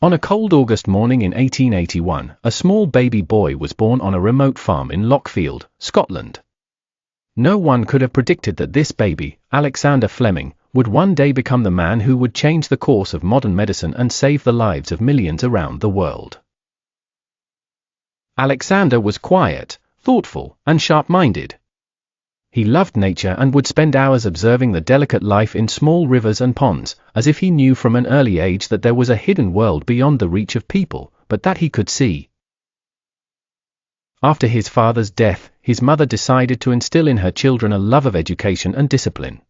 On a cold August morning in 1881, a small baby boy was born on a remote farm in Lockfield, Scotland. No one could have predicted that this baby, Alexander Fleming, would one day become the man who would change the course of modern medicine and save the lives of millions around the world. Alexander was quiet, thoughtful, and sharp-minded. He loved nature and would spend hours observing the delicate life in small rivers and ponds, as if he knew from an early age that there was a hidden world beyond the reach of people, but that he could see. After his father's death, his mother decided to instill in her children a love of education and discipline.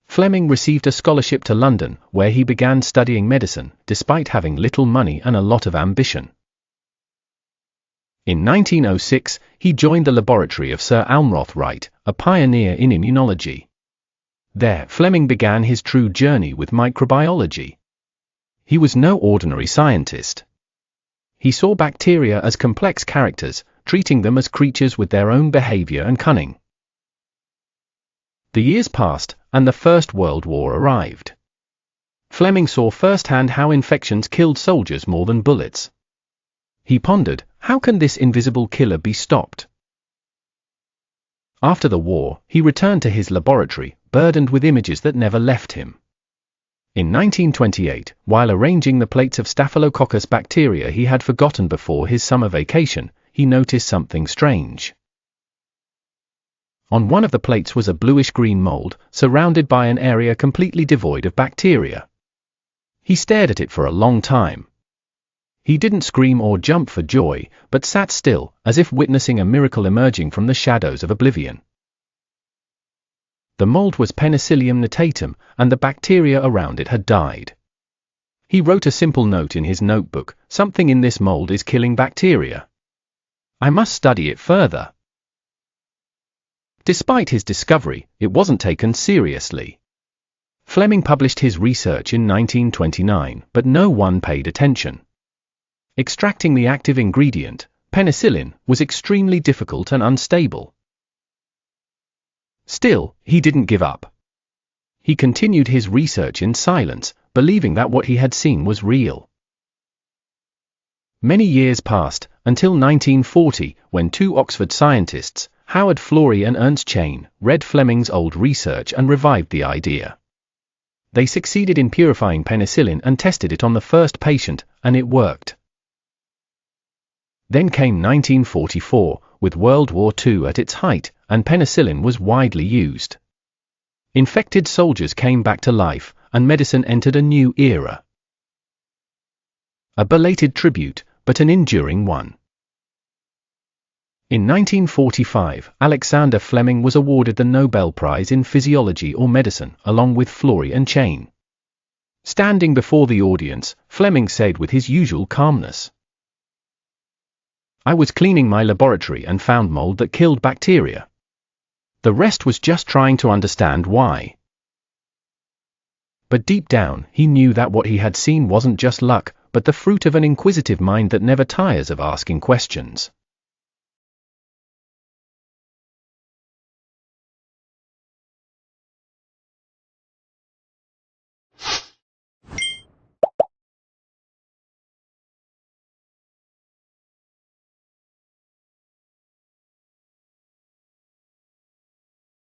Fleming received a scholarship to London, where he began studying medicine, despite having little money and a lot of ambition. In 1906, he joined the laboratory of Sir Almroth Wright, a pioneer in immunology. There, Fleming began his true journey with microbiology. He was no ordinary scientist. He saw bacteria as complex characters, treating them as creatures with their own behavior and cunning. The years passed, and the First World War arrived. Fleming saw firsthand how infections killed soldiers more than bullets. He pondered, how can this invisible killer be stopped? After the war, he returned to his laboratory, burdened with images that never left him. In 1928, while arranging the plates of Staphylococcus bacteria he had forgotten before his summer vacation, he noticed something strange. On one of the plates was a bluish-green mold, surrounded by an area completely devoid of bacteria. He stared at it for a long time. He didn't scream or jump for joy, but sat still, as if witnessing a miracle emerging from the shadows of oblivion. The mold was Penicillium notatum, and the bacteria around it had died. He wrote a simple note in his notebook, "Something in this mold is killing bacteria. I must study it further." Despite his discovery, it wasn't taken seriously. Fleming published his research in 1929, but no one paid attention. Extracting the active ingredient, penicillin, was extremely difficult and unstable. Still, he didn't give up. He continued his research in silence, believing that what he had seen was real. Many years passed, until 1940, when two Oxford scientists, Howard Florey and Ernst Chain, read Fleming's old research and revived the idea. They succeeded in purifying penicillin and tested it on the first patient, and it worked. Then came 1944, with World War II at its height, and penicillin was widely used. Infected soldiers came back to life, and medicine entered a new era. A belated tribute, but an enduring one. In 1945, Alexander Fleming was awarded the Nobel Prize in Physiology or Medicine, along with Florey and Chain. Standing before the audience, Fleming said with his usual calmness, "I was cleaning my laboratory and found mold that killed bacteria. The rest was just trying to understand why." But deep down, he knew that what he had seen wasn't just luck, but the fruit of an inquisitive mind that never tires of asking questions.